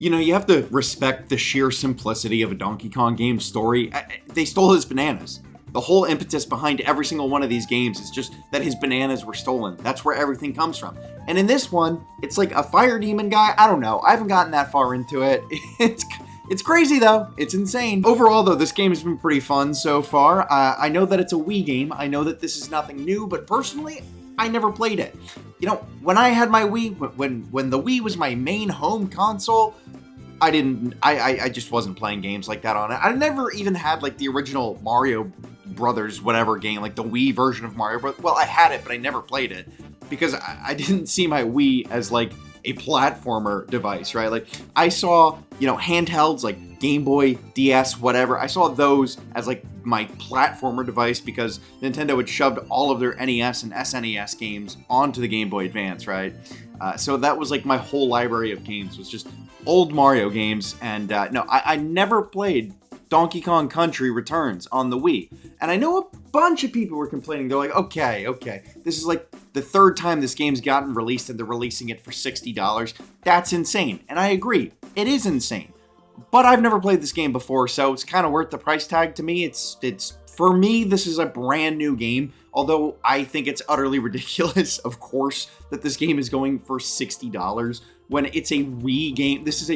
You know, you have to respect the sheer simplicity of a Donkey Kong game story. They stole his bananas. The whole impetus behind every single one of these games is just that his bananas were stolen. That's where everything comes from. And in this one, it's like a fire demon guy. I don't know. I haven't gotten that far into it. It's crazy though. It's insane. Overall though, this game has been pretty fun so far. I know that it's a Wii game. I know that this is nothing new, but personally, I never played it. You know, when I had my Wii, when the Wii was my main home console, I just wasn't playing games like that on it. I never even had like the original Mario Brothers whatever game, like the Wii version of Mario Brothers. Well, I had it, but I never played it because I didn't see my Wii as like a platformer device, right? Like I saw, you know, handhelds like Game Boy, DS, whatever. I saw those as like my platformer device because Nintendo had shoved all of their NES and SNES games onto the Game Boy Advance, right? So that was like my whole library of games was just old Mario games. And no, I never played Donkey Kong Country Returns on the Wii. And I know a bunch of people were complaining. They're like, okay, this is like the third time this game's gotten released and they're releasing it for $60. That's insane. And I agree, it is insane. But I've never played this game before, so it's kind of worth the price tag to me. It's for me, this is a brand new game. Although I think it's utterly ridiculous, of course, that this game is going for $60 when it's a Wii game. This is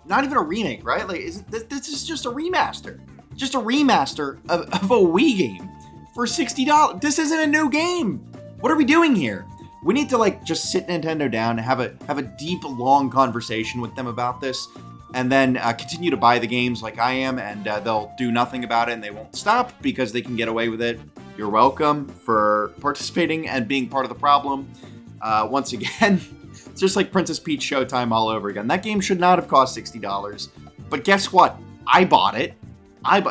not even a remake, right? Like, this is just a remaster. Just a remaster of a Wii game for $60. This isn't a new game. What are we doing here? We need to like just sit Nintendo down and have a deep, long conversation with them about this, and then continue to buy the games like I am, and they'll do nothing about it, and they won't stop because they can get away with it. You're welcome for participating and being part of the problem. Once again, it's just like Princess Peach Showtime all over again. That game should not have cost $60, but guess what? I bought it.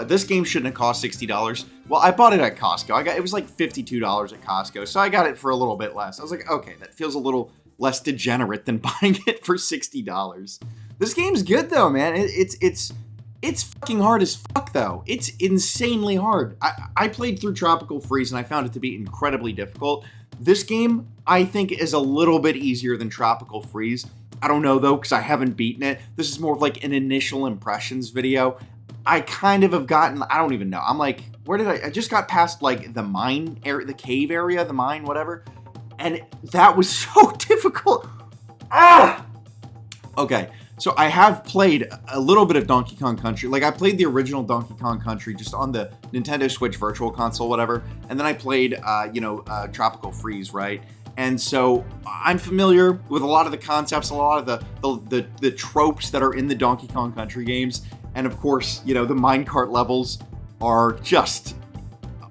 This game shouldn't have cost $60. Well, I bought it at Costco. It was like $52 at Costco, so I got it for a little bit less. I was like, okay, that feels a little less degenerate than buying it for $60. This game's good though, man. It's fucking hard as fuck though. It's insanely hard. I played through Tropical Freeze and I found it to be incredibly difficult. This game, I think, is a little bit easier than Tropical Freeze. I don't know though, because I haven't beaten it. This is more of like an initial impressions video. I kind of have gotten, I don't even know. I'm like, where did I just got past like the mine area, the cave area, the mine, whatever. And that was so difficult. Okay. So I have played a little bit of Donkey Kong Country. Like I played the original Donkey Kong Country just on the Nintendo Switch Virtual Console, whatever. And then I played, Tropical Freeze, right? And so I'm familiar with a lot of the concepts, a lot of the tropes that are in the Donkey Kong Country games. And of course, you know, the minecart levels are just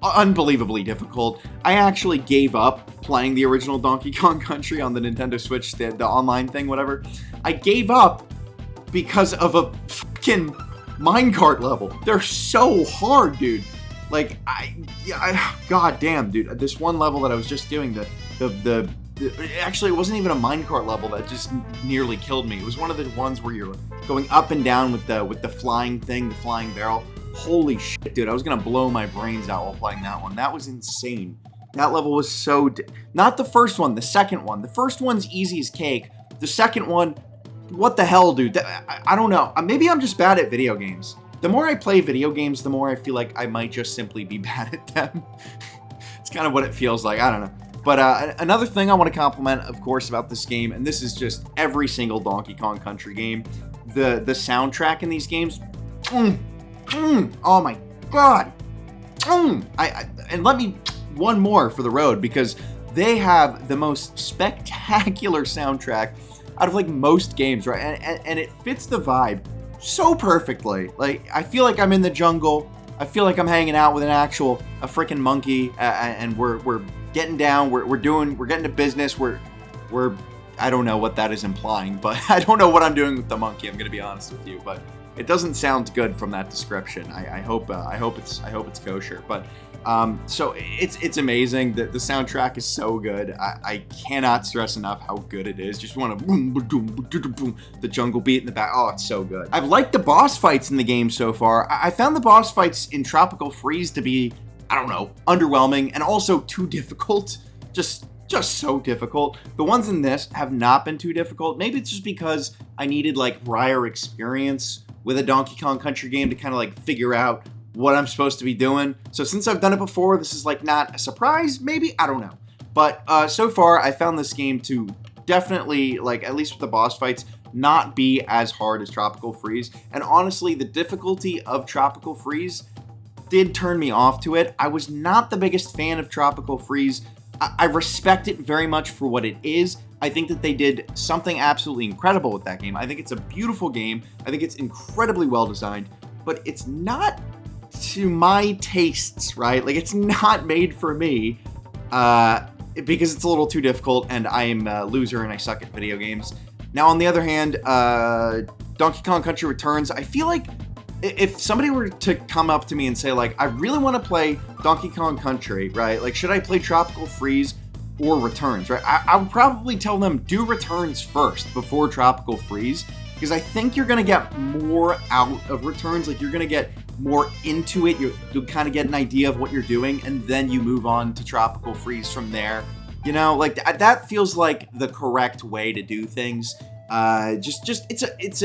unbelievably difficult. I actually gave up playing the original Donkey Kong Country on the Nintendo Switch, the online thing, whatever. I gave up because of a fucking minecart level. They're so hard, dude. Like, god damn, dude. This one level that I was just doing, actually, it wasn't even a minecart level that just nearly killed me. It was one of the ones where you're going up and down with the flying thing, the flying barrel. Holy shit, dude. I was gonna blow my brains out while playing that one. That was insane. That level was so... Not the first one, the second one. The first one's easy as cake. The second one... What the hell, dude? I don't know. Maybe I'm just bad at video games. The more I play video games, the more I feel like I might just simply be bad at them. It's kind of what it feels like. I don't know. But another thing I want to compliment, of course, about this game, and this is just every single Donkey Kong Country game, the soundtrack in these games. Oh my god. And let me one more for the road, because they have the most spectacular soundtrack out of like most games, right? And it fits the vibe so perfectly. Like, I feel like I'm in the jungle. I feel like I'm hanging out with a freaking monkey, and we're getting down. We're getting to business. We're I don't know what that is implying, but I don't know what I'm doing with the monkey. I'm gonna be honest with you, but it doesn't sound good from that description. I hope it's kosher, but. So it's amazing. The soundtrack is so good. I cannot stress enough how good it is. Just want to boom, boom, boom, the jungle beat in the back. Oh, it's so good. I've liked the boss fights in the game so far. I found the boss fights in Tropical Freeze to be, I don't know, underwhelming and also too difficult. Just just so difficult. The ones in this have not been too difficult. Maybe it's just because I needed like prior experience with a Donkey Kong Country game to kind of like figure out what I'm supposed to be doing. So since I've done it before, this is like not a surprise, maybe? I don't know. But so far, I found this game to definitely, like, at least with the boss fights, not be as hard as Tropical Freeze. And honestly, the difficulty of Tropical Freeze did turn me off to it. I was not the biggest fan of Tropical Freeze. I respect it very much for what it is. I think that they did something absolutely incredible with that game. I think it's a beautiful game. I think it's incredibly well designed, but it's not to my tastes, right? Like, it's not made for me because it's a little too difficult and I'm a loser and I suck at video games. Now, on the other hand, Donkey Kong Country Returns, I feel like if somebody were to come up to me and say, like, I really want to play Donkey Kong Country, right? Like, should I play Tropical Freeze or Returns, right? I would probably tell them do Returns first before Tropical Freeze, because I think you're going to get more out of Returns. Like, you're going to get more into it. You'll kind of get an idea of what you're doing, and then you move on to Tropical Freeze from there. You know, like, that feels like the correct way to do things. It's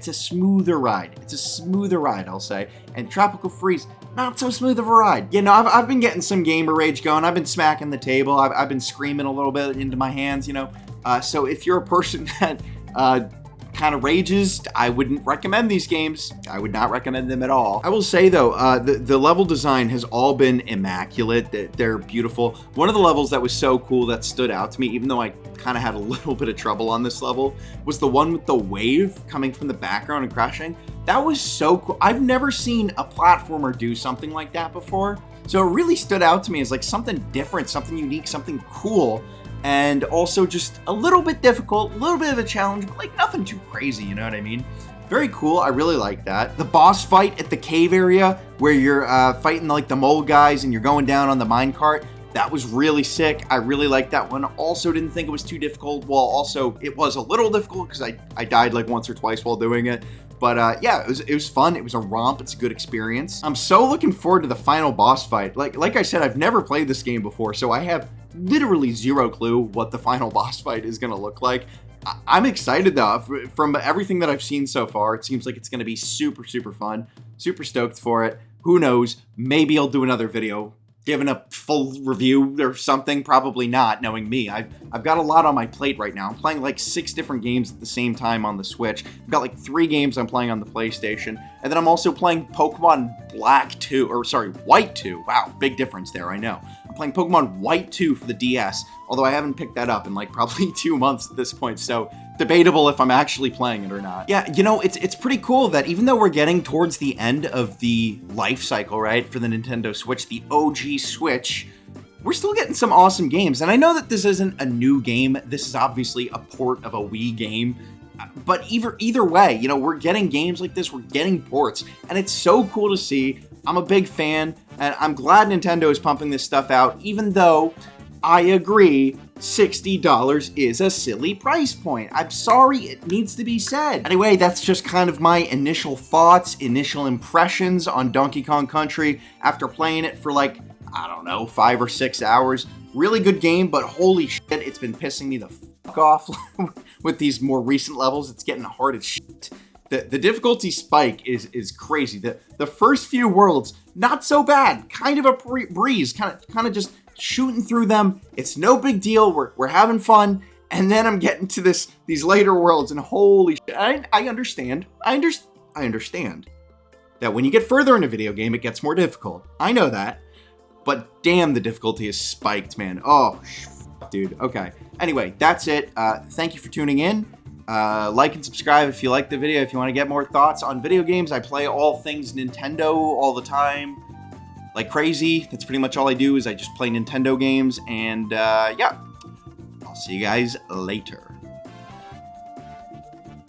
a smoother ride. It's a smoother ride, I'll say. And Tropical Freeze, not so smooth of a ride. You know, I've been getting some gamer rage going. I've been smacking the table. I've been screaming a little bit into my hands, you know. So if you're a person that kind of rages, I wouldn't recommend these games. I would not recommend them at all. I will say though, the level design has all been immaculate. They're beautiful. One of the levels that was so cool that stood out to me, even though I kind of had a little bit of trouble on this level, was the one with the wave coming from the background and crashing. That was so cool. I've never seen a platformer do something like that before. So it really stood out to me as like something different, something unique, something cool. And also just a little bit difficult, a little bit of a challenge, but like nothing too crazy, you know what I mean? Very cool, I really like that. The boss fight at the cave area where you're fighting like the mole guys and you're going down on the minecart, that was really sick. I really liked that one. Also didn't think it was too difficult. Well, also it was a little difficult because I died like once or twice while doing it. But yeah, it was fun. It was a romp. It's a good experience. I'm so looking forward to the final boss fight. Like I said, I've never played this game before, so I have literally zero clue what the final boss fight is going to look like. I'm excited though. From everything that I've seen so far, it seems like it's going to be super, super fun. Super stoked for it. Who knows? Maybe I'll do another video giving a full review or something. Probably not, knowing me. I've got a lot on my plate right now. I'm playing like 6 different games at the same time on the Switch. I've got like 3 games I'm playing on the PlayStation. And then I'm also playing Pokemon White 2. Wow, big difference there, I know. I'm playing Pokemon White 2 for the DS, although I haven't picked that up in like probably 2 months at this point, so debatable if I'm actually playing it or not. Yeah, you know, it's pretty cool that even though we're getting towards the end of the life cycle, right, for the Nintendo Switch, the OG Switch, we're still getting some awesome games. And I know that this isn't a new game. This is obviously a port of a Wii game. But either way, you know, we're getting games like this, we're getting ports, and it's so cool to see. I'm a big fan, and I'm glad Nintendo is pumping this stuff out, even though I agree $60 is a silly price point. I'm sorry, it needs to be said. Anyway, that's just kind of my initial thoughts, initial impressions on Donkey Kong Country after playing it for like, I don't know, 5 or 6 hours. Really good game, but holy shit, it's been pissing me the fuck off with these more recent levels. It's getting hard as shit. The difficulty spike is crazy. The first few worlds, not so bad. Kind of a breeze, kind of just shooting through them. It's no big deal. We're having fun. And then I'm getting to these later worlds, and holy shit, I understand. I understand that when you get further in a video game, it gets more difficult. I know that. But damn, the difficulty is spiked, man. Oh, dude. Okay. Anyway, that's it. Thank you for tuning in. Like and subscribe if you like the video. If you want to get more thoughts on video games, I play all things Nintendo all the time. Like crazy. That's pretty much all I do is I just play Nintendo games. And yeah, I'll see you guys later.